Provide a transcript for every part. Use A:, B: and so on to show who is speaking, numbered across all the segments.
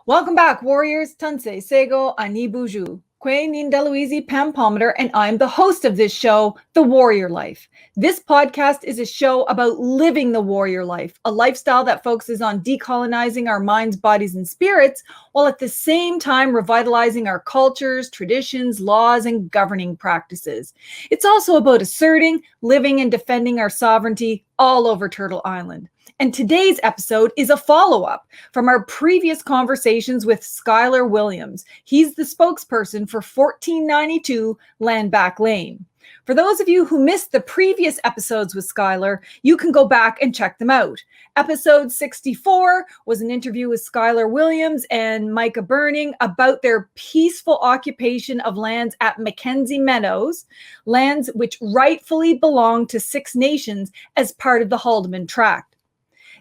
A: Welcome back, warriors. Tansei Sego Anibuju. Kwe Nindaluizi Pam Palmater, and I'm the host of this show, The Warrior Life. This podcast is a show about living the warrior life, a lifestyle that focuses on decolonizing our minds, bodies, and spirits, while at the same time revitalizing our cultures, traditions, laws, and governing practices. It's also about asserting, living, and defending our sovereignty all over Turtle Island. And today's episode is a follow-up from our previous conversations with Skyler Williams. He's the spokesperson for 1492 Land Back Lane. For those of you who missed the previous episodes with Skyler, you can go back and check them out. Episode 64 was an interview with Skyler Williams and Micah Burning about their peaceful occupation of lands at Mackenzie Meadows, lands which rightfully belong to Six Nations as part of the Haldimand Tract.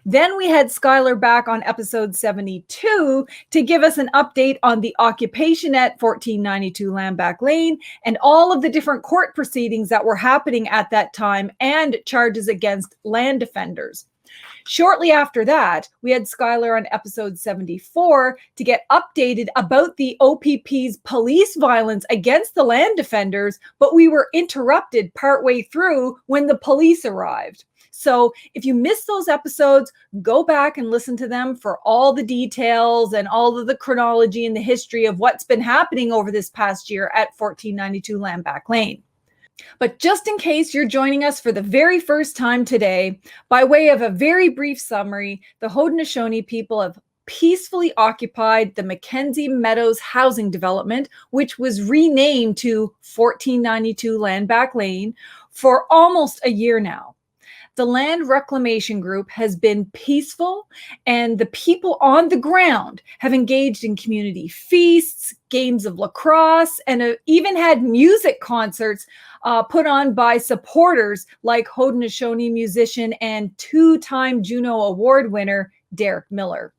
A: Then we had Skyler back on episode 72 to give us an update on the occupation at 1492 Land Back Lane and all of the different court proceedings that were happening at that time and charges against land defenders. Shortly after that, we had Skyler on episode 74 to get updated about the OPP's police violence against the land defenders, but we were interrupted partway through when the police arrived. So if you missed those episodes, go back and listen to them for all the details and all of the chronology and the history of what's been happening over this past year at 1492 Land Back Lane. But just in case you're joining us for the very first time today, by way of a very brief summary, the Haudenosaunee people have peacefully occupied the Mackenzie Meadows housing development, which was renamed to 1492 Land Back Lane, for almost a year now. The land reclamation group has been peaceful, and the people on the ground have engaged in community feasts, games of lacrosse, and even had music concerts put on by supporters like Haudenosaunee musician and two-time Juno Award winner Derek Miller.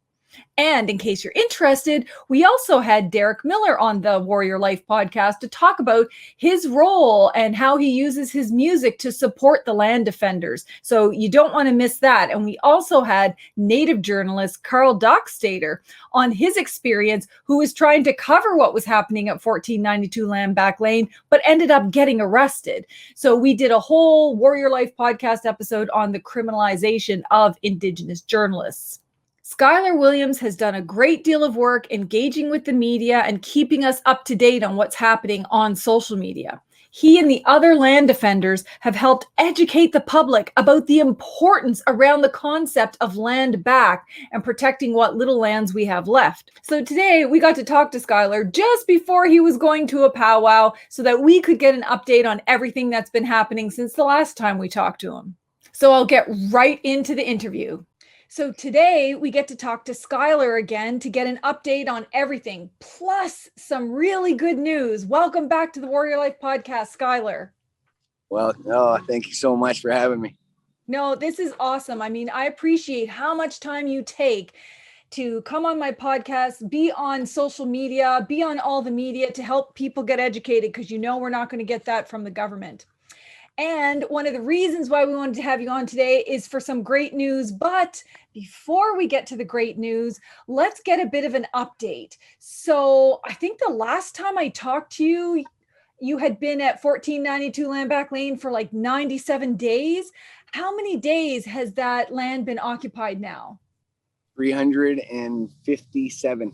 A: And in case you're interested, we also had Derek Miller on the Warrior Life podcast to talk about his role and how he uses his music to support the land defenders. So you don't want to miss that. And we also had Native journalist Carl Dockstader on his experience, who was trying to cover what was happening at 1492 Land Back Lane, but ended up getting arrested. So we did a whole Warrior Life podcast episode on the criminalization of Indigenous journalists. Skyler Williams has done a great deal of work engaging with the media and keeping us up to date on what's happening on social media. He and the other land defenders have helped educate the public about the importance around the concept of land back and protecting what little lands we have left. So today we got to talk to Skyler just before he was going to a powwow so that we could get an update on everything that's been happening since the last time we talked to him. So I'll get right into the interview. So today we get to talk to Skyler again to get an update on everything, plus some really good news. Welcome back to the Warrior Life podcast, Skyler.
B: Well, thank you so much for having me.
A: No, this is awesome. I mean, I appreciate how much time you take to come on my podcast, be on social media, be on all the media to help people get educated, because you know we're not going to get that from the government. And one of the reasons why we wanted to have you on today is for some great news. But before we get to the great news, let's get a bit of an update. So I think the last time I talked to you, you had been at 1492 Land Back Lane for like 97 days. How many days has that land been occupied now?
B: 357.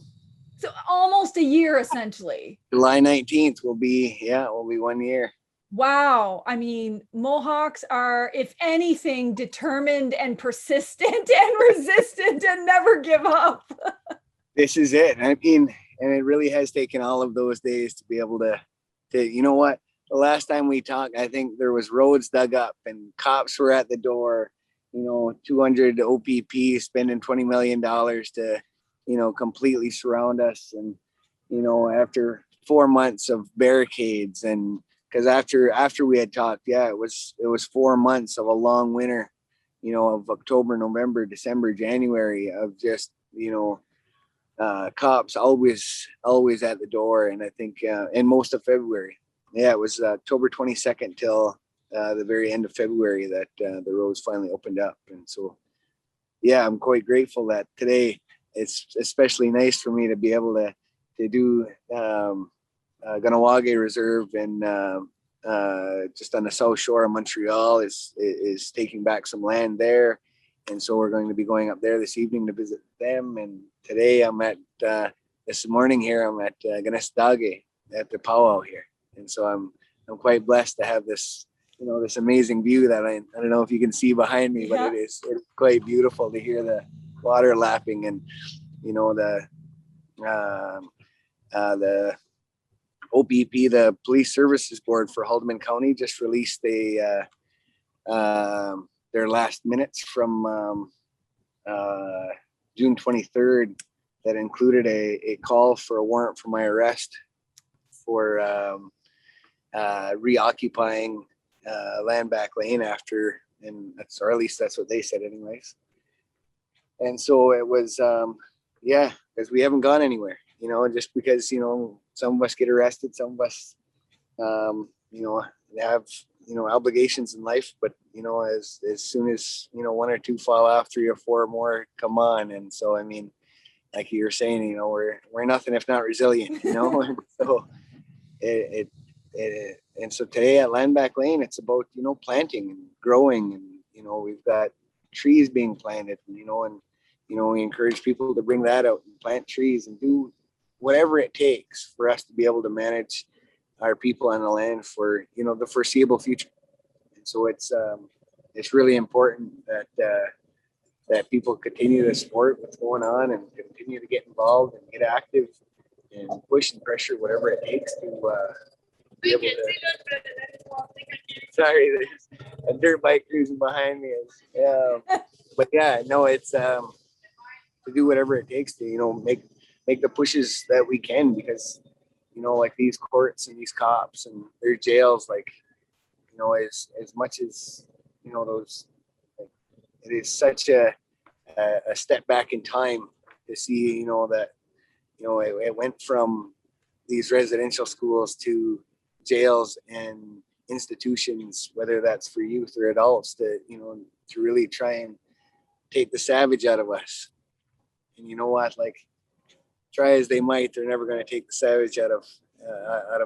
A: So almost a year, essentially.
B: July 19th will be 1 year.
A: Wow. I mean, Mohawks are, if anything, determined and persistent and resistant and never give up.
B: This is it. I mean, and it really has taken all of those days to be able to, you know what? The last time we talked, I think there was roads dug up and cops were at the door, 200 OPP spending $20 million to, completely surround us. And, after 4 months of barricades, and because after we had talked, it was 4 months of a long winter, of October, November, December, January, of just, cops always at the door. And I think in most of February, it was October 22nd till the very end of February that the roads finally opened up. And so, I'm quite grateful that today it's especially nice for me to be able to do Kanien'kehá Reserve and just on the south shore of Montreal is taking back some land there. And so we're going to be going up there this evening to visit them. And today I'm at, this morning here, I'm at Kanien'kehá at the powwow here. And so I'm quite blessed to have this, this amazing view that I don't know if you can see behind me, but it's quite beautiful to hear the water lapping and, the OPP, the Police Services Board for Haldimand County, just released their last minutes from June 23rd that included a call for a warrant for my arrest for reoccupying land back lane after, or at least that's what they said anyways. And so it was, because we haven't gone anywhere, just because, some of us get arrested, some of us, have, obligations in life, but, as soon as, one or two fall off, 3 or 4 more come on. And so, I mean, like you were saying, we're nothing if not resilient, so and so today at Land Back Lane, it's about, planting and growing, and, we've got trees being planted, and, we encourage people to bring that out and plant trees and do whatever it takes for us to be able to manage our people on the land for, the foreseeable future. And so it's really important that people continue to support what's going on and continue to get involved and get active and push and pressure whatever it takes to be able to. Sorry, there's a dirt bike cruising behind me. But yeah, no, it's to do whatever it takes to, make the pushes that we can, because, like these courts and these cops and their jails, like, as much as, those, like, it is such a step back in time to see, that, it went from these residential schools to jails and institutions, whether that's for youth or adults, to, to really try and take the savage out of us. And you know what, like, try as they might, they're never going to take the savage out of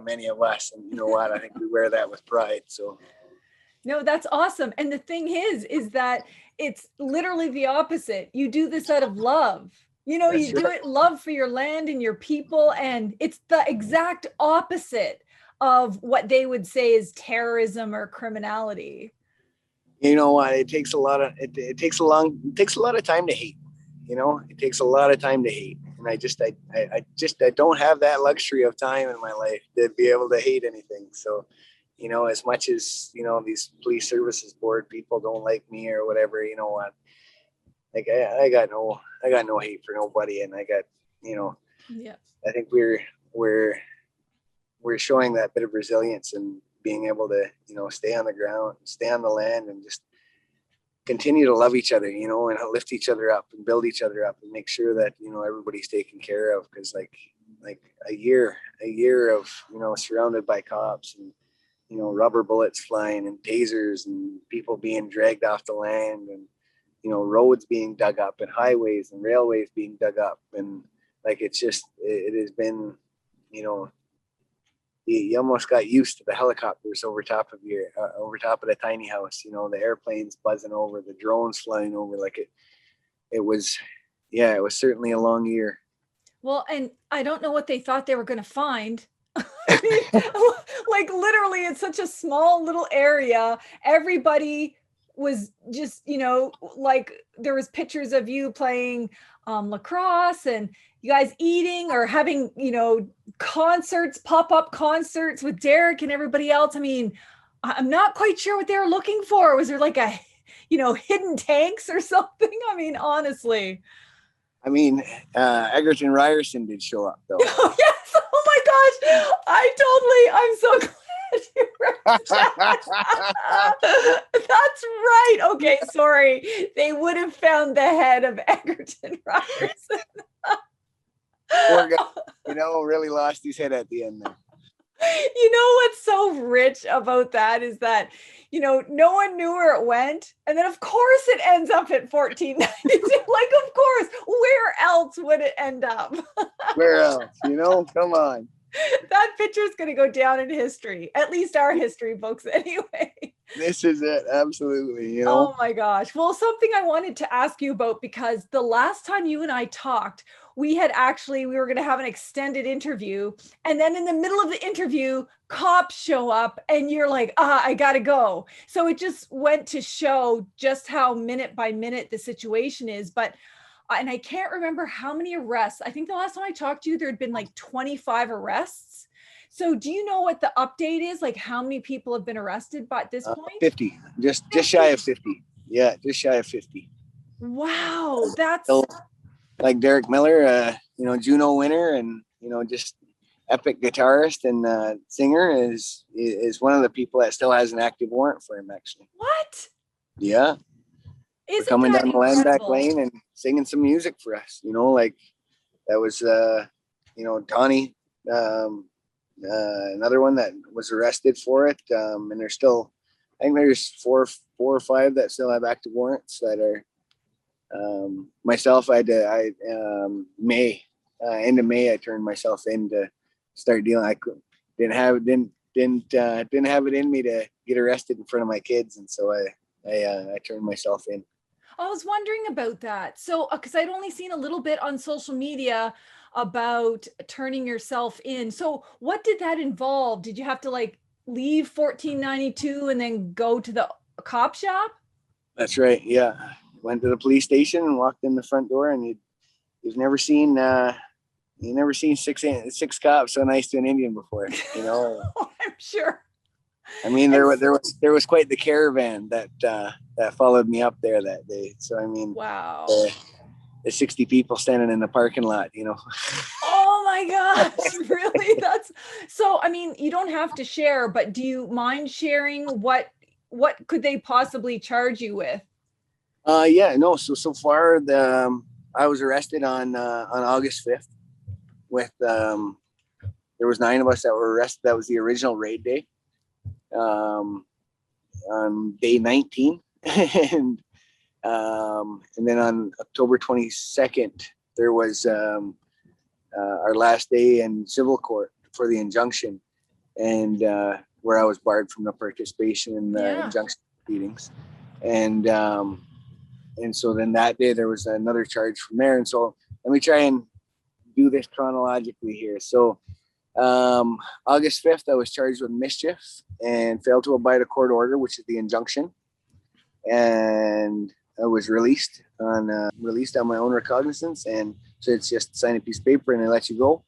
B: many of us. And you know what, I think we wear that with pride. So
A: no, that's awesome. And the thing is that it's literally the opposite. You do this out of love. You do it love for your land and your people. And it's the exact opposite of what they would say is terrorism or criminality. You know what?
B: It takes a lot of time to hate. It takes a lot of time to hate. And I don't have that luxury of time in my life to be able to hate anything. So, as much as, these police services board people don't like me or whatever, what, like I got no hate for nobody. And I got, I think we're showing that bit of resilience and being able to, stay on the ground, stay on the land, and just continue to love each other, and lift each other up and build each other up and make sure that, everybody's taken care of. Cause like a year of, surrounded by cops and, rubber bullets flying and tasers and people being dragged off the land and, roads being dug up and highways and railways being dug up. And like, it has been, you almost got used to the helicopters over top of the tiny house, the airplanes buzzing over, the drones flying over. Like it was certainly a long year.
A: Well, and I don't know what they thought they were going to find. I mean, like literally it's such a small little area. Everybody was just, like there was pictures of you playing lacrosse and you guys eating or having, concerts, pop-up concerts with Derek and everybody else. I mean, I'm not quite sure what they were looking for. Was there like a, hidden tanks or something? I mean, honestly.
B: I mean, Egerton Ryerson did show up though.
A: Oh, yes. Oh my gosh. I'm so glad you read that. That's right. Okay. Sorry. They would have found the head of Egerton Ryerson.
B: Poor guy, really lost his head at the end there.
A: What's so rich about that is that, no one knew where it went. And then of course it ends up at 1492. Like, of course, where else else would it end up?
B: Where else? Come on.
A: That picture is going to go down in history, at least our history books anyway.
B: This is it. Absolutely.
A: Oh my gosh. Well, something I wanted to ask you about, because the last time you and I talked, we were going to have an extended interview. And then in the middle of the interview, cops show up and you're like, I got to go. So it just went to show just how minute by minute the situation is. And I can't remember how many arrests. I think the last time I talked to you, there had been like 25 arrests. So do you know what the update is? Like how many people have been arrested by at this point?
B: 50, just shy of 50. Yeah, just shy of 50.
A: Wow. That's
B: so, like Derek Miller, Juno winner, and, just epic guitarist and singer is one of the people that still has an active warrant for him, actually.
A: What?
B: Yeah.
A: Isn't
B: coming
A: that
B: down the land back
A: incredible?
B: lane and singing some music for us, like that was, Donnie, another one that was arrested for it. And there's still, I think there's four or five that still have active warrants that are, myself, end of May, I turned myself in to start dealing. I didn't have it in me to get arrested in front of my kids. And so I turned myself in.
A: I was wondering about that. So, because I'd only seen a little bit on social media about turning yourself in. So what did that involve? Did you have to like leave 1492 and then go to the cop shop?
B: That's right. Yeah. Went to the police station and walked in the front door, and you've never seen six cops so nice to an Indian before,
A: Oh, I'm sure.
B: I mean, there was quite the caravan that followed me up there that day. So I mean,
A: wow,
B: the 60 people standing in the parking lot,
A: Oh my gosh, really? That's so. I mean, you don't have to share, but do you mind sharing what could they possibly charge you with?
B: Yeah, no. So far, I was arrested on August 5th. With there was 9 of us that were arrested. That was the original raid day. On day 19, and then on October 22nd, there was our last day in civil court for the injunction, and where I was barred from the participation in the injunction proceedings, and so then that day there was another charge from there. And so let me try and do this chronologically here. So August 5th, I was charged with mischief and failed to abide a court order, which is the injunction. And I was released on my own recognizance. And so it's just sign a piece of paper and they let you go.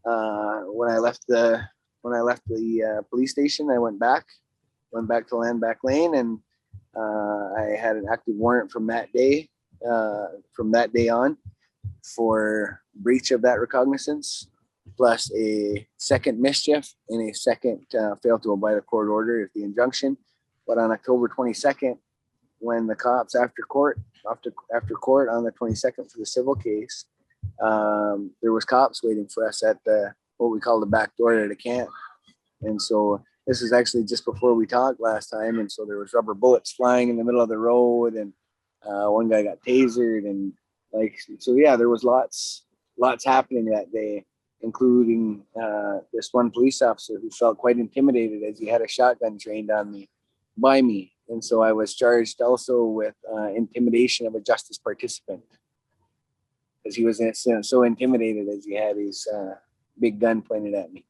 B: When I left the police station, I went back to land back lane, and I had an active warrant from that day on for breach of that recognizance, plus a second mischief and a second fail to abide a court order of the injunction. But on October 22nd, when the cops after court on the 22nd for the civil case, there was cops waiting for us at what we call the back door to the camp. And so this is actually just before we talked last time. And so there was rubber bullets flying in the middle of the road, and one guy got tasered, and so yeah, there was lots happening that day, including this one police officer who felt quite intimidated as he had a shotgun trained on by me. And so I was charged also with intimidation of a justice participant, because he was so intimidated as he had his big gun pointed at me.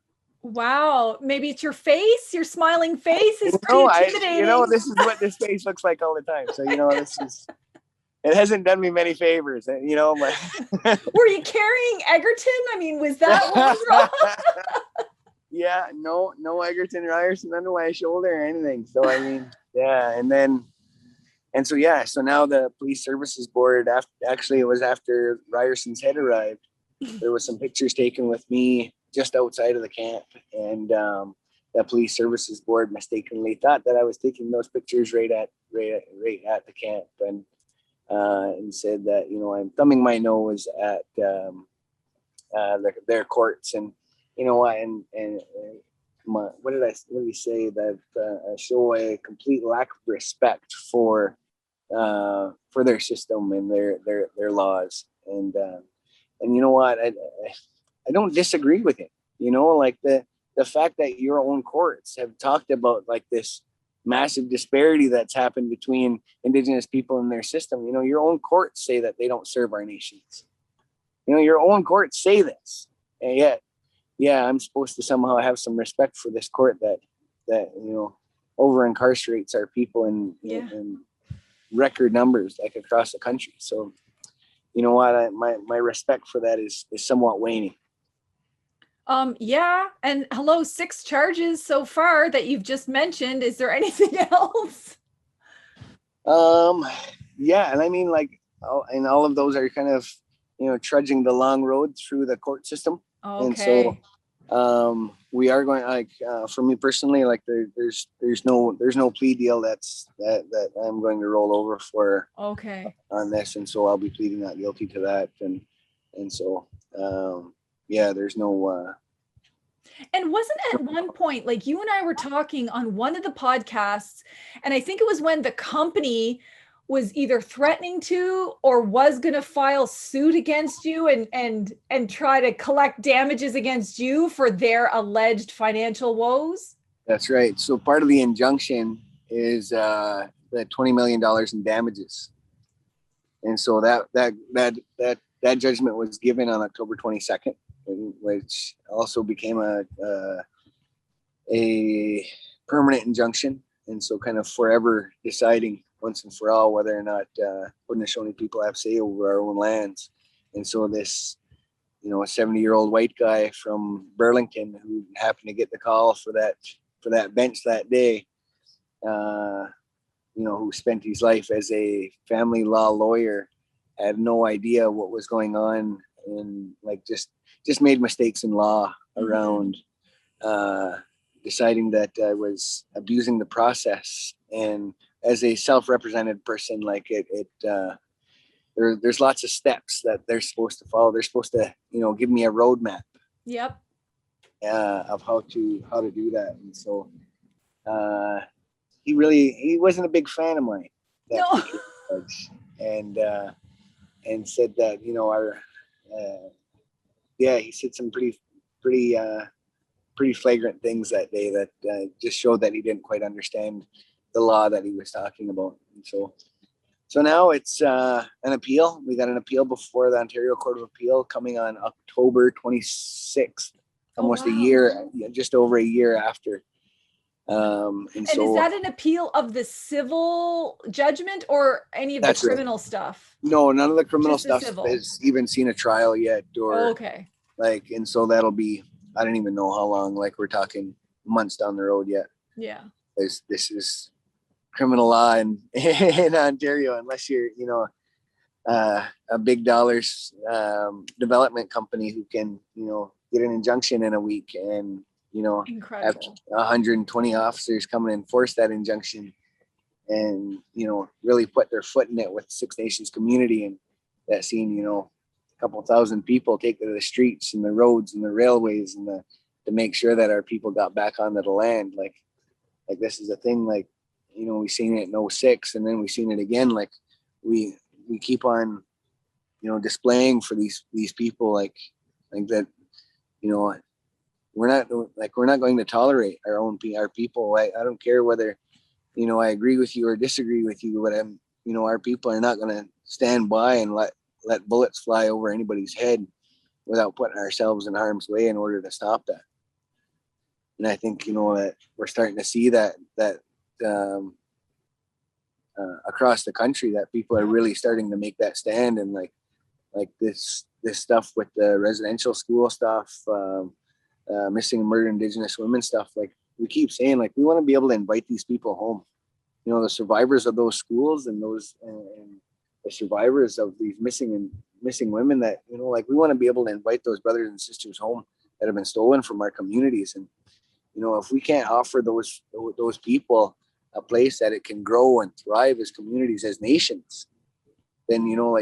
A: Wow, maybe it's your face. Your smiling face is pretty intimidating.
B: This is what this face looks like all the time. So it hasn't done me many favors, But
A: were you carrying Egerton? I mean, was that what was wrong?
B: Yeah, no Egerton Ryerson under my shoulder or anything. So I mean, yeah, so now the police services board, it was after Ryerson's head arrived, there was some pictures taken with me just outside of the camp, and the police services board mistakenly thought that I was taking those pictures right at the camp, and said that I'm thumbing my nose at their courts, and what did he say, that I show a complete lack of respect for their system and their laws. And you know what, I don't disagree with it. You know, like the fact that your own courts have talked about like this massive disparity that's happened between Indigenous people and their system. You know, your own courts say that they don't serve our nations. You know, your own courts say this, and yet, yeah, I'm supposed to somehow have some respect for this court that you know, over incarcerates our people in record numbers, like across the country. So, you know what, my respect for that is somewhat waning.
A: Yeah. And hello, 6 charges so far that you've just mentioned. Is there anything else?
B: Yeah. And I mean, like, and all of those are kind of, you know, trudging the long road through the court system.
A: Okay.
B: And so, we are going, like, for me personally, like there's no plea deal that I'm going to roll over for on this. And so I'll be pleading not guilty to that. And so, yeah, there's no,
A: and wasn't at one point, like you and I were talking on one of the podcasts, and I think it was when the company was either threatening to or was going to file suit against you and try to collect damages against you for their alleged financial woes? That's
B: right. So part of the injunction is the $20 million in damages. And so that judgment was given on October 22nd, which also became a permanent injunction. And so kind of forever deciding once and for all whether or not Haudenosaunee people have say over our own lands. And so this, you know, a 70-year-old white guy from Burlington who happened to get the call for that bench that day, you know, who spent his life as a family law lawyer, had no idea what was going on, and like just made mistakes in law around deciding that I was abusing the process. And as a self-represented person, like there's lots of steps that they're supposed to follow. They're supposed to, you know, give me a roadmap.
A: Yep.
B: Of how to do that. And so he wasn't a big fan of mine.
A: No.
B: And said that, you know, he said some pretty flagrant things that day that just showed that he didn't quite understand the law that he was talking about. And so now it's an appeal. We got an appeal before the Ontario Court of Appeal coming on October 26th, almost a year, just over a year after. And so,
A: is that an appeal of the civil judgment or any of the criminal stuff?
B: No, none of the criminal stuff has even seen a trial yet. Or like, and so that'll be, I don't even know how long, like we're talking months down the road yet.
A: Yeah.
B: This is criminal law in Ontario, unless you're, you know, a big dollars development company who can, you know, get an injunction in a week and, you know, have 120 officers come and enforce that injunction and, you know, really put their foot in it with Six Nations community. And that seen, you know, a couple thousand people take to the streets and the roads and the railways and to make sure that our people got back onto the land. Like this is a thing, like, you know, we seen it in 06 and then we seen it again. Like we keep on, you know, displaying for these people like that, you know, we're not going to tolerate our people. I don't care whether, you know, I agree with you or disagree with you, but you know, our people are not going to stand by and let bullets fly over anybody's head without putting ourselves in harm's way in order to stop that. And I think, you know, that we're starting to see that across the country, that people are really starting to make that stand. And like this stuff with the residential school stuff, missing and murdered Indigenous women stuff, like we keep saying, like we want to be able to invite these people home. You know, the survivors of those schools and those and the survivors of these missing women, that, you know, like we want to be able to invite those brothers and sisters home that have been stolen from our communities. And, you know, if we can't offer those people a place that it can grow and thrive as communities, as nations, then, you know,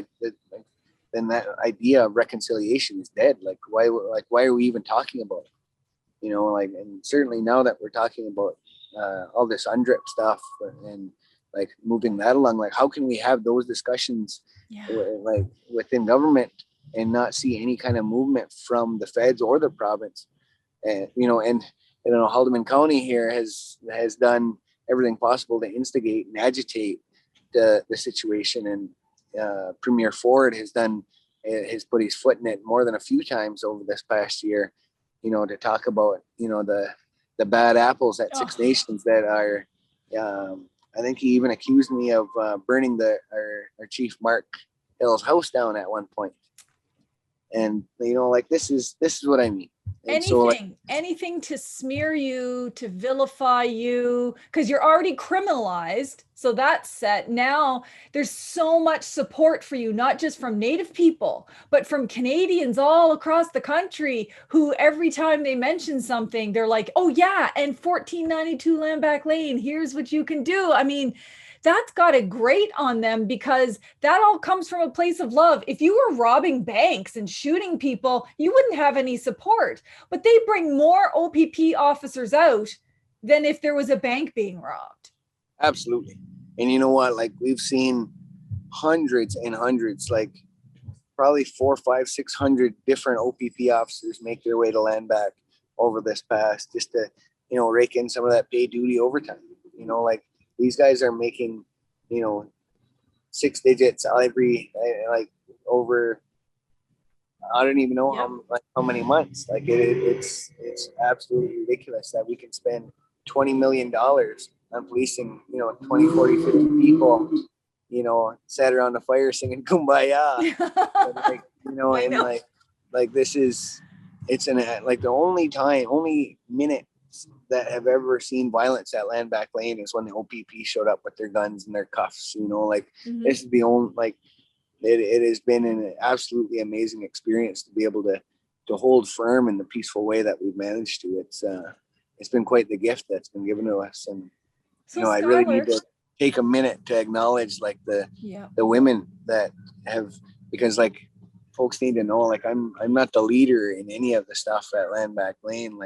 B: then that idea of reconciliation is dead. Like why are we even talking about it? You know, like, and certainly now that we're talking about all this UNDRIP stuff and like moving that along, like how can we have those discussions like within government not see any kind of movement from the feds or the province. And Haldimand County here has done everything possible to instigate and agitate the situation, and Premier Ford has put his foot in it more than a few times over this past year, to talk about the bad apples at Six Nations that are. I think he even accused me of burning our chief Mark Hill's house down at one point. And this is what I mean. And
A: anything to smear you, to vilify you, because you're already criminalized. So that's set. Now there's so much support for you, not just from Native people, but from Canadians all across the country who every time they mention something, they're like, oh yeah, and 1492 Landback Lane, here's what you can do. I mean, that's got a grate on them because that all comes from a place of love. If you were robbing banks and shooting people, you wouldn't have any support. But they bring more OPP officers out than if there was a bank being robbed.
B: Absolutely. And you know what? Like, we've seen hundreds and hundreds, like probably 400, 500, 600 different OPP officers make their way to Landback over this past, just to, rake in some of that pay duty overtime. These guys are making, 6 digits every, over, I don't even know how many months. Like it's absolutely ridiculous that we can spend $20 million on policing, 20, 40, 50 people, sat around the fire singing Kumbaya. This is, it's the only minute that have ever seen violence at Landback Lane is when the OPP showed up with their guns and their cuffs. This is the only, it has been an absolutely amazing experience to be able to hold firm in the peaceful way that we've managed to. It's been quite the gift that's been given to us. And I really need to take a minute to acknowledge the women that have, because folks need to know, I'm not the leader in any of the stuff at Landback Lane.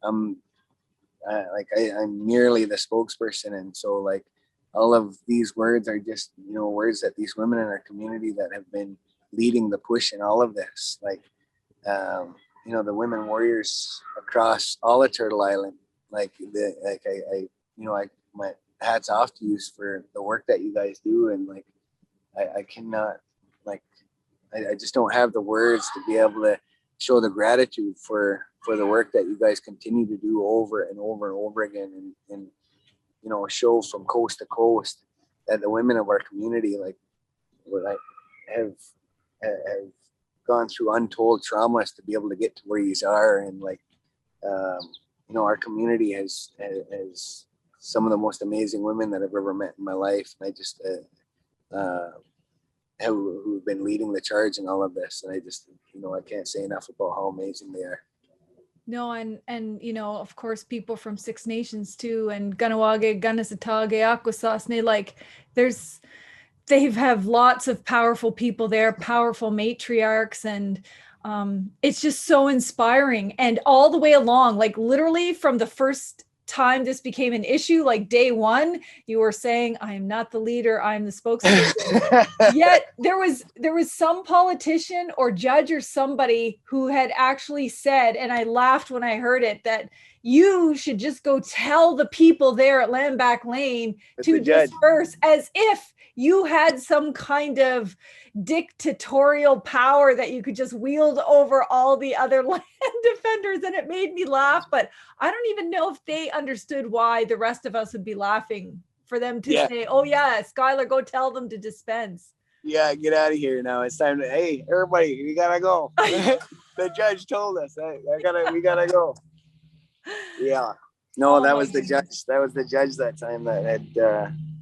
B: I'm merely the spokesperson. And so all of these words are just, words that these women in our community that have been leading the push in all of this, the women warriors across all of Turtle Island, my hats off to you for the work that you guys do. And I cannot, I just don't have the words to be able to show the gratitude for the work that you guys continue to do over and over and over again, and show from coast to coast that the women of our community have gone through untold traumas to be able to get to where you are. And our community has some of the most amazing women that I've ever met in my life. And I just who've been leading the charge in all of this. And I just, I can't say enough about how amazing they are.
A: No, and of course, people from Six Nations too, and Ganawage, Ganasatage, Akwesasne, they have lots of powerful people there, powerful matriarchs, and it's just so inspiring. And all the way along, literally from the first time this became an issue, day one, you were saying, I am not the leader, I'm the spokesperson. Yet there was some politician or judge or somebody who had actually said, and I laughed when I heard it, that you should just go tell the people there at Landback Lane to disperse, as if you had some kind of dictatorial power that you could just wield over all the other land defenders. And it made me laugh, but I don't even know if they understood why the rest of us would be laughing for them to say, oh yeah, Skyler, go tell them to dispense.
B: Yeah, get out of here now. It's time to, hey, everybody, we gotta go. The judge told us, we gotta go. Yeah. No, that was the judge. That was the judge that time that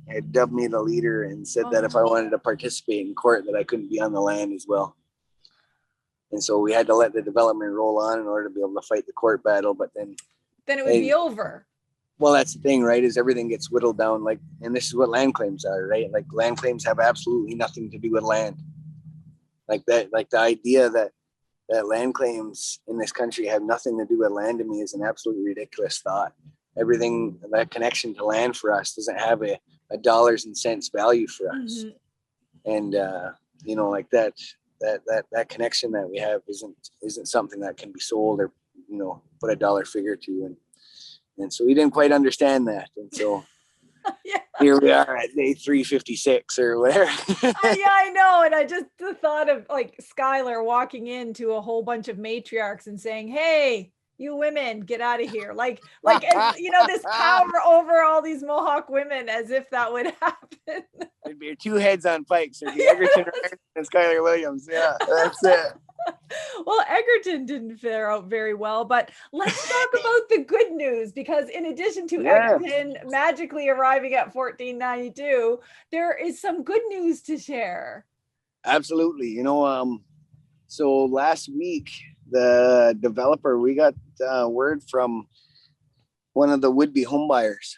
B: had dubbed me the leader and said that if I wanted to participate in court, that I couldn't be on the land as well. And so we had to let the development roll on in order to be able to fight the court battle. But then
A: it would be over.
B: Well, that's the thing, right? Is everything gets whittled down, and this is what land claims are, right? Land claims have absolutely nothing to do with land. The idea that land claims in this country have nothing to do with land, to me, is an absolutely ridiculous thought. Everything, that connection to land for us doesn't have a dollars and cents value for us. Mm-hmm. And, that connection that we have isn't something that can be sold or, put a dollar figure to. And so we didn't quite understand that. And so
A: Yeah.
B: here we are at day 356 or whatever.
A: Yeah, I know. And I just the thought of like Skyler walking into a whole bunch of matriarchs and saying, "Hey, you women, get out of here." Like, as, this power over all these Mohawk women, as if that would happen.
B: There'd be two heads on pikes. There'd be Egerton and Skyler Williams. Yeah, that's it.
A: Well, Egerton didn't fare out very well, but let's talk about the good news, because in addition to Egerton magically arriving at 1492, there is some good news to share.
B: Absolutely. So last week, the developer, we got word from one of the would-be homebuyers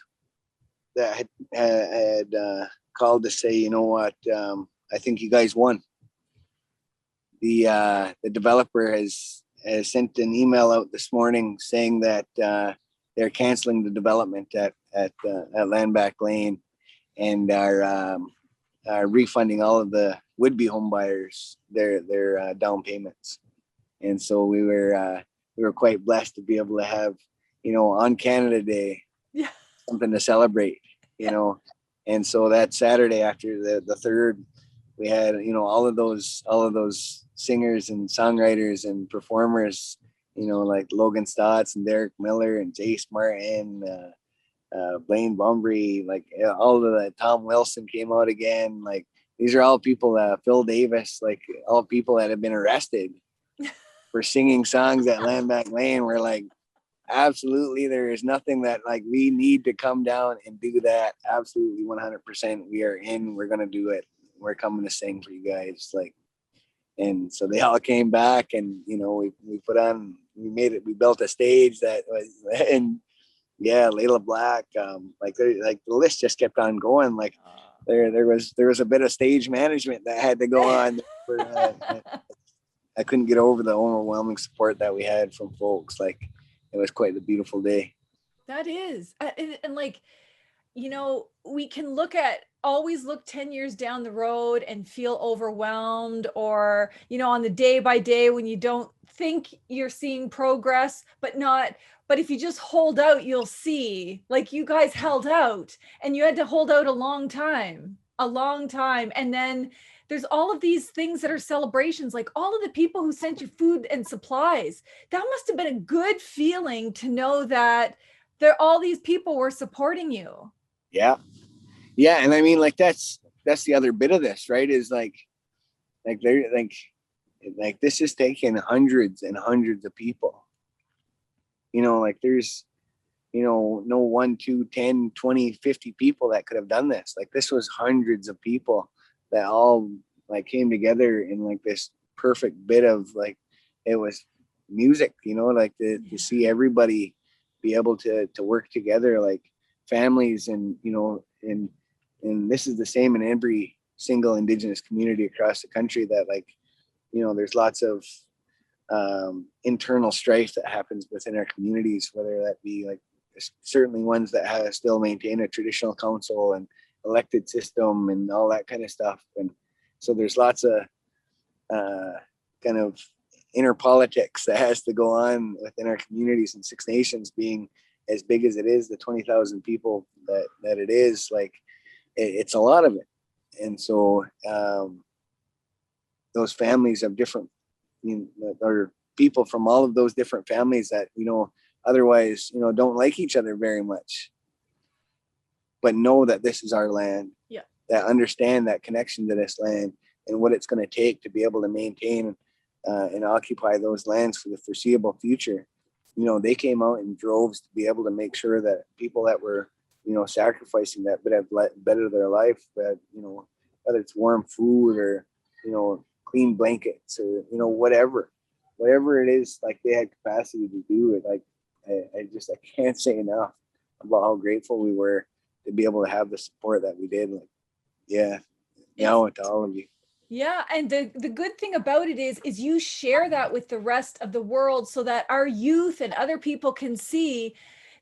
B: that had called to say, you know what, I think you guys won. The developer has sent an email out this morning saying that they're canceling the development at Landback Lane and are refunding all of the would-be homebuyers their down payments. And so we were quite blessed to be able to have, on Canada Day, something to celebrate, And so that Saturday after the 3rd, we had, all of those singers and songwriters and performers, like Logan Stotts and Derek Miller and Jace Martin, Blaine Bumbry, like all of the Tom Wilson came out again. Like these are all people, Phil Davis, like all people that have been arrested for singing songs at Landback Lane. We're like, absolutely, there is nothing that like we need to come down and do that. Absolutely 100%. We are in, we're going to do it. We're coming to sing for you guys. Like, and so they all came back and, we put on, we built a stage that was, and Layla Black, the list just kept on going. Like there was a bit of stage management that had to go on. I couldn't get over the overwhelming support that we had from folks. Like it was quite a beautiful day. That
A: is. And like, we can always look 10 years down the road and feel overwhelmed, or, on the day by day when you don't think you're seeing progress, but if you just hold out, you'll see. Like you guys held out, and you had to hold out a long time. And then there's all of these things that are celebrations, like all of the people who sent you food and supplies. That must have been a good feeling to know that all these people were supporting you.
B: Yeah. And I mean, like, that's the other bit of this, right? Is like they're like this is taking hundreds and hundreds of people, like there's, no 1, 2, 10, 20, 50 people that could have done this. Like this was hundreds of people that all like came together in like this perfect bit of like, it was music, like to see everybody be able to work together, like families, and and this is the same in every single Indigenous community across the country, that like, there's lots of internal strife that happens within our communities, whether that be like certainly ones that still maintain a traditional council and elected system and all that kind of stuff. And so there's lots of kind of inner politics that has to go on within our communities, and Six Nations being as big as it is, the 20,000 people that it is, like it's a lot of it. And so those families of different, or people from all of those different families that, otherwise, don't like each other very much, but know that this is our land, that understand that connection to this land and what it's going to take to be able to maintain and occupy those lands for the foreseeable future. They came out in droves to be able to make sure that people that were, sacrificing that would have better their life, that, whether it's warm food or, clean blankets or, whatever it is, like they had capacity to do it. Like, I can't say enough about how grateful we were to be able to have the support that we did. Like, now to all of you.
A: Yeah. And the good thing about it is you share that with the rest of the world, so that our youth and other people can see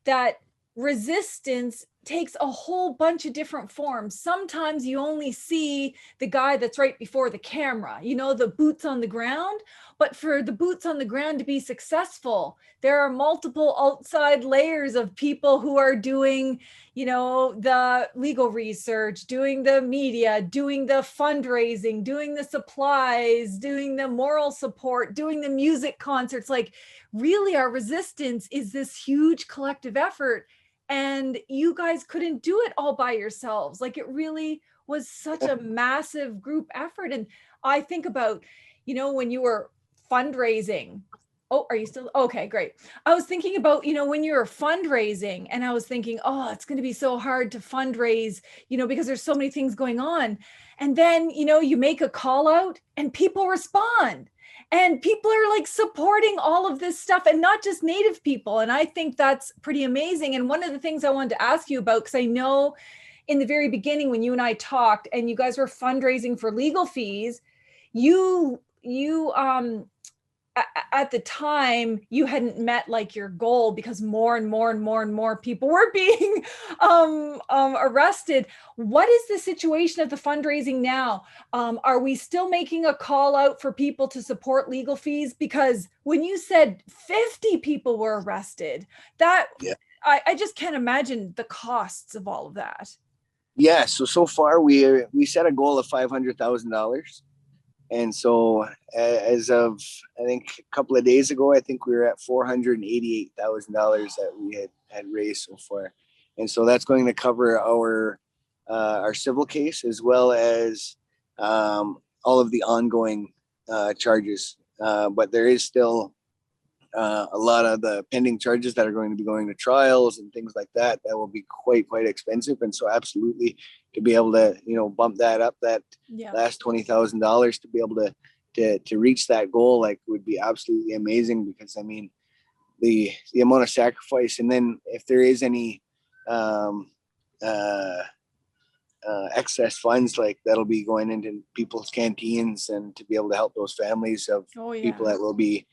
A: that resistance takes a whole bunch of different forms. Sometimes you only see the guy that's right before the camera, you know, the boots on the ground. But for the boots on the ground to be successful, there are multiple outside layers of people who are doing, you know, the legal research, doing the media, doing the fundraising, doing the supplies, doing the moral support, doing the music concerts. Like, really, our resistance is this huge collective effort. And you guys couldn't do it all by yourselves. Like, it really was such a massive group effort. And I think about, you know, when you were fundraising. Oh, are you still? Okay, great. I was thinking about, you know, when you're fundraising, and I was thinking, oh, it's going to be so hard to fundraise, you know, because there's so many things going on. And then, you know, you make a call out and people respond. And people are like supporting all of this stuff, and not just Native people. And I think that's pretty amazing. And one of the things I wanted to ask you about, because I know in the very beginning when you and I talked and you guys were fundraising for legal fees, you at the time you hadn't met like your goal, because more and more and more and more people were being arrested. What is the situation of the fundraising now? Are we still making a call out for people to support legal fees? Because when you said 50 people were arrested, that I just can't imagine the costs of all of that.
B: Yeah. So far we set a goal of $500,000. And so as of, I think a couple of days ago, I think we were at $488,000 that we had raised so far. And so that's going to cover our civil case, as well as all of the ongoing charges. But there is still a lot of the pending charges that are going to be going to trials and things like that will be quite expensive. And so absolutely, to be able to, you know, bump that up, that last $20,000 to be able to reach that goal, like, would be absolutely amazing. Because I mean, the amount of sacrifice, and then if there is any excess funds, like, that'll be going into people's canteens, and to be able to help those families of people that will be,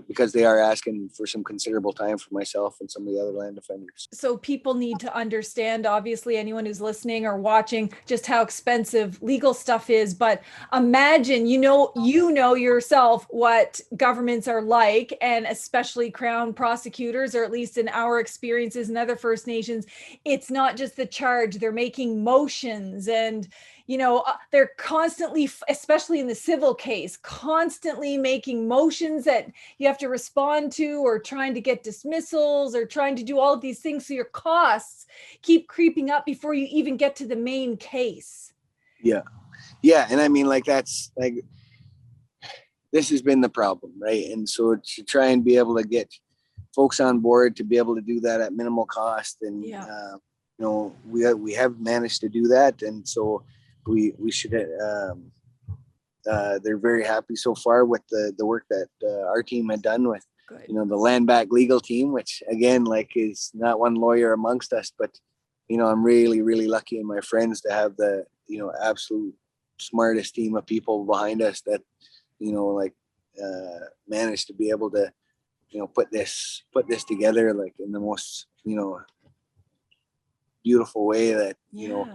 B: because they are asking for some considerable time for myself and some of the other land offenders.
A: So people need to understand, obviously, anyone who's listening or watching, just how expensive legal stuff is. But imagine, you know yourself what governments are like, and especially Crown prosecutors, or at least in our experiences in other First Nations, it's not just the charge. They're making motions, and you know, they're constantly, especially in the civil case, constantly making motions that you have to respond to, or trying to get dismissals, or trying to do all of these things. So your costs keep creeping up before you even get to the main case.
B: Yeah. And I mean, like, that's like, this has been the problem, right? And so to try and be able to get folks on board to be able to do that at minimal cost, and you know, we have managed to do that. And so we should, they're very happy so far with the work that our team had done with, you know, the land back legal team, which again, like, is not one lawyer amongst us, but, you know, I'm really lucky in my friends to have the, you know, absolute smartest team of people behind us that, you know, like, managed to be able to, you know, put this together, like, in the most, you know, beautiful way that, you know,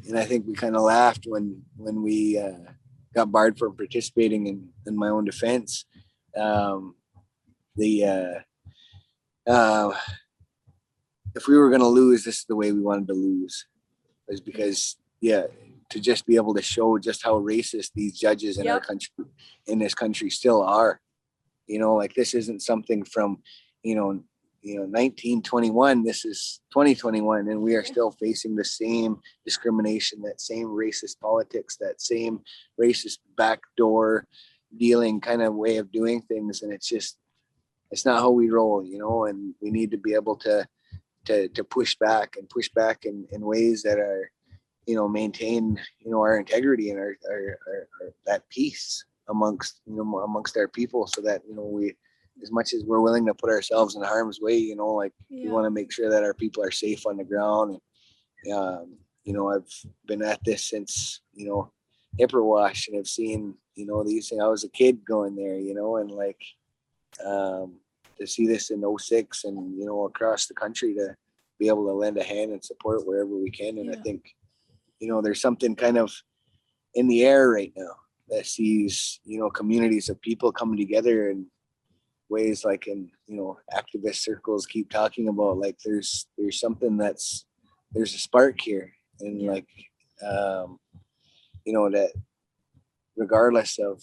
B: and I think we kind of laughed when we got barred from participating in my own defense. If we were going to lose, this is the way we wanted to lose, is because, to just be able to show just how racist these judges in our country, in this country, still are. You know, like, this isn't something from, you know, 1921, this is 2021, and we are still facing the same discrimination, that same racist politics, that same racist backdoor dealing kind of way of doing things. And it's not how we roll, you know, and we need to be able to push back in ways that are, you know, maintain, you know, our integrity and our that peace amongst our people, so that, you know, we, as much as we're willing to put ourselves in harm's way, you know, like, we want to make sure that our people are safe on the ground. And, you know, I've been at this since, you know, Hipperwash, and I've seen, you know, these things. I was a kid going there, you know, and like, to see this in 06 and, you know, across the country, to be able to lend a hand and support wherever we can. And I think, there's something kind of in the air right now that sees, communities of people coming together in ways like in, activist circles keep talking about, like there's something there's a spark here. And that regardless of,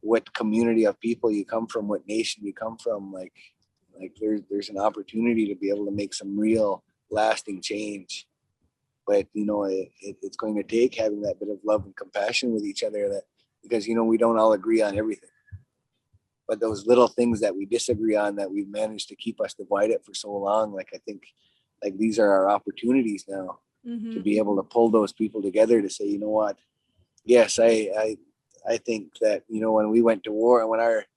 B: what community of people you come from, what nation you come from, like there's an opportunity to be able to make some real lasting change. But it's going to take having that bit of love and compassion with each other, because we don't all agree on everything, but those little things that we disagree on that we've managed to keep us divided for so long, like I think like these are our opportunities now to be able to pull those people together to say, you know what, yes, I think that when we went to war, when our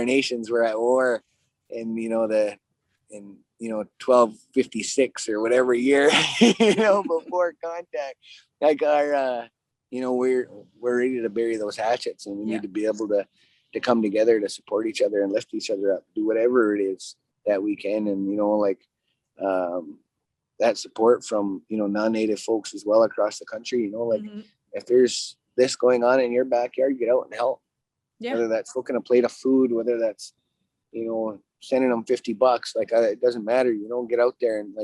B: nations were at war in 1256 or whatever year, before contact, like we're ready to bury those hatchets, and we need to be able to come together to support each other and lift each other up, do whatever it is that we can. And that support from non-native folks as well across the country, if there's this going on in your backyard, get out and help. Whether that's cooking a plate of food, whether that's sending them $50, like it doesn't matter. Get out there and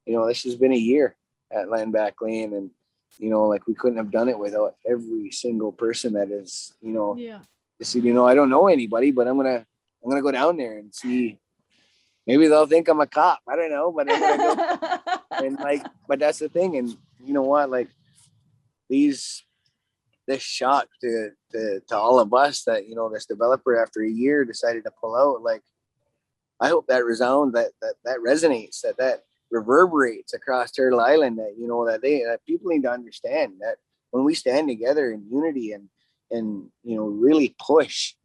B: this has been a year at Land Back Lane, and we couldn't have done it without every single person that is I don't know anybody, but I'm gonna go down there and see. Maybe they'll think I'm a cop. I don't know, but I'm gonna go and but that's the thing. And this shock to all of us that this developer after a year decided to pull out. I hope that resounds, that resonates, that reverberates across Turtle Island. That people need to understand that when we stand together in unity and really push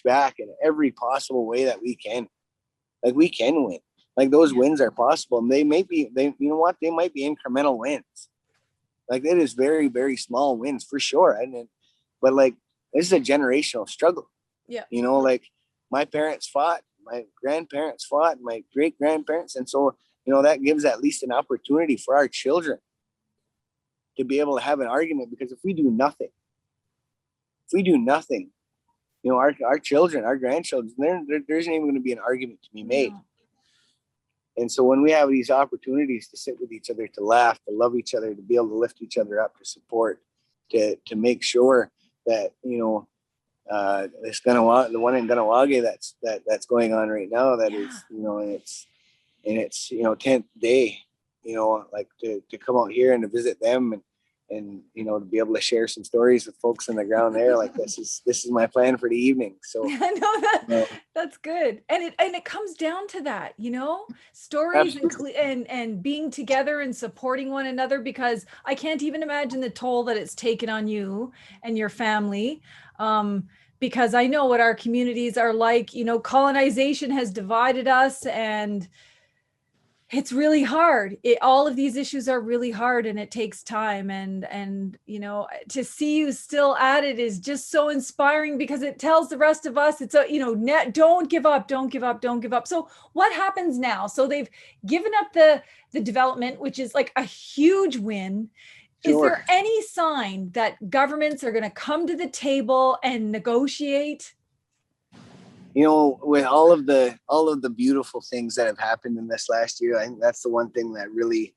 B: back in every possible way that we can, we can win. Those wins are possible, and they might be incremental wins. It is very, very small wins for sure. But this is a generational struggle. My parents fought, my grandparents fought, my great grandparents. And so, that gives at least an opportunity for our children to be able to have an argument, because if we do nothing, our children, our grandchildren, there isn't even going to be an argument to be made. No. And so when we have these opportunities to sit with each other, to laugh, to love each other, to be able to lift each other up, to support, to make sure that, this the one in Kanien'kehá that's going on right now, that is, in its 10th day, to come out here and to visit them and to be able to share some stories with folks on the ground there. This is my plan for the evening. So
A: that's good. And it comes down to that, stories and being together and supporting one another, because I can't even imagine the toll that it's taken on you and your family. Because I know what our communities are like. Colonization has divided us, and it's really hard. All of these issues are really hard, and it takes time. And to see you still at it is just so inspiring, because it tells the rest of us, it's don't give up, don't give up, don't give up. So what happens now? So they've given up the development, which is like a huge win. Sure. Is there any sign that governments are going to come to the table and negotiate?
B: With all of the beautiful things that have happened in this last year, I think that's the one thing that really,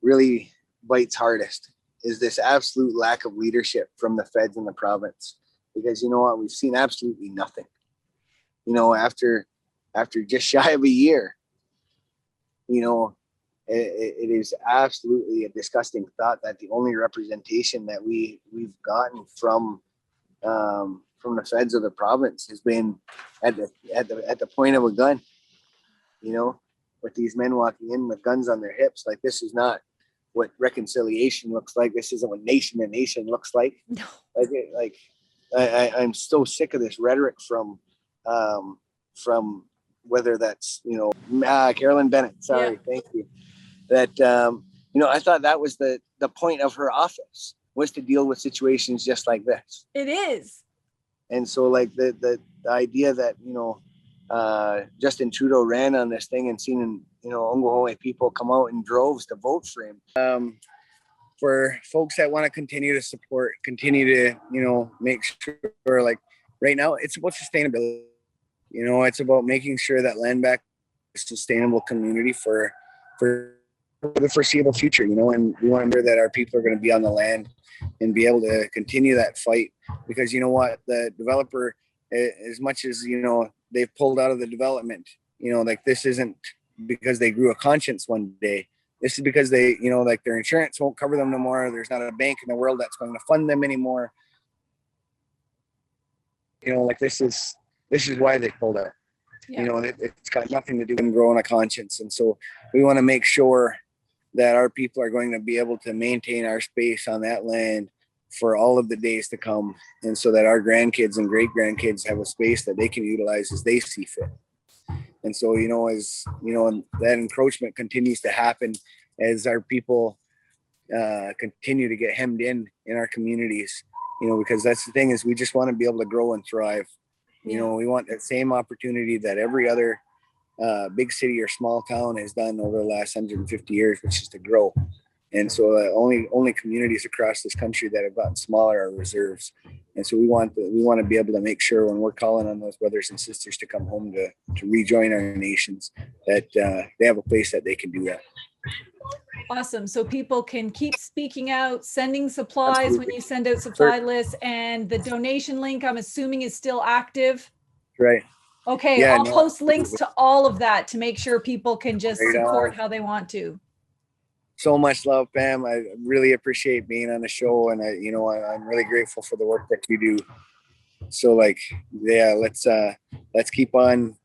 B: really bites hardest, is this absolute lack of leadership from the feds and the province. Because we've seen absolutely nothing. After just shy of a year, it is absolutely a disgusting thought that the only representation that we've gotten from the feds of the province has been at the point of a gun, with these men walking in with guns on their hips. This is not what reconciliation looks like. This isn't what nation to nation looks like. No. I'm so sick of this rhetoric from whether that's Carolyn Bennett. Sorry, yeah. Thank you. That I thought that was the point of her office, was to deal with situations just like this.
A: It is.
B: And so the idea that Justin Trudeau ran on this thing and seen Ongahole people come out in droves to vote for him. For folks that want to continue to support, continue to, make sure, like right now, it's about sustainability. It's about making sure that land back is a sustainable community for the foreseeable future, and we want to ensure that our people are going to be on the land and be able to continue that fight, because the developer, as much as they've pulled out of the development, like this isn't because they grew a conscience one day. This is because they like their insurance won't cover them no more. There's not a bank in the world that's going to fund them anymore. Like this is why they pulled out. Yeah. It's got nothing to do with growing a conscience, and so we want to make sure that our people are going to be able to maintain our space on that land for all of the days to come, and so that our grandkids and great grandkids have a space that they can utilize as they see fit. And so, as that encroachment continues to happen, as our people continue to get hemmed in our communities, because that's the thing, is we just want to be able to grow and thrive. We want that same opportunity that every other big city or small town has done over the last 150 years, which is to grow. And so only communities across this country that have gotten smaller are reserves. And so we want to be able to make sure when we're calling on those brothers and sisters to come home to rejoin our nations, that they have a place that they can do that.
A: Awesome. So people can keep speaking out, sending supplies. Absolutely. When you send out supply lists, and the donation link, I'm assuming, is still active.
B: Right.
A: Okay. Yeah, I'll post links to all of that to make sure people can just support how they want to.
B: So much love, Pam. I really appreciate being on the show, and I'm really grateful for the work that you do. So let's keep on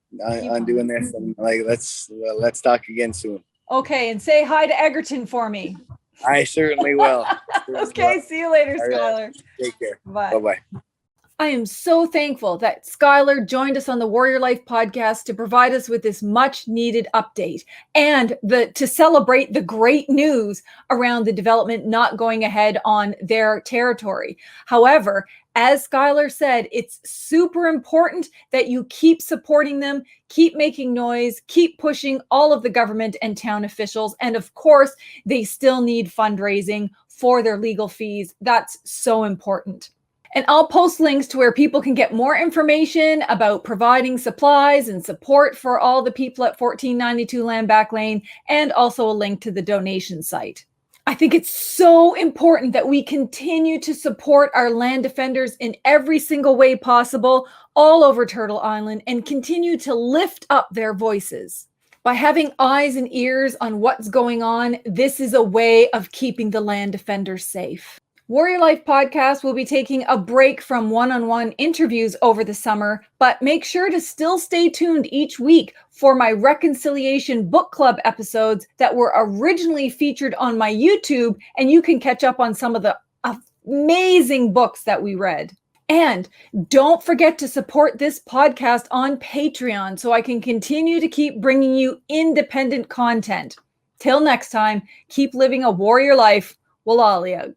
B: doing this, and let's talk again soon.
A: Okay, and say hi to Egerton for me.
B: I certainly will.
A: Okay, see you later, Skyler.
B: Right. Take care.
A: Bye.
B: Bye-bye.
A: I am so thankful that Skyler joined us on the Warrior Life podcast to provide us with this much needed update and to celebrate the great news around the development not going ahead on their territory. However, as Skyler said, it's super important that you keep supporting them, keep making noise, keep pushing all of the government and town officials. And of course, they still need fundraising for their legal fees. That's so important. And I'll post links to where people can get more information about providing supplies and support for all the people at 1492 Landback Lane, and also a link to the donation site. I think it's so important that we continue to support our land defenders in every single way possible all over Turtle Island, and continue to lift up their voices. By having eyes and ears on what's going on, this is a way of keeping the land defenders safe. Warrior Life Podcast will be taking a break from one-on-one interviews over the summer, but make sure to still stay tuned each week for my Reconciliation Book Club episodes that were originally featured on my YouTube, and you can catch up on some of the amazing books that we read. And don't forget to support this podcast on Patreon so I can continue to keep bringing you independent content. Till next time, keep living a warrior life. Walalia.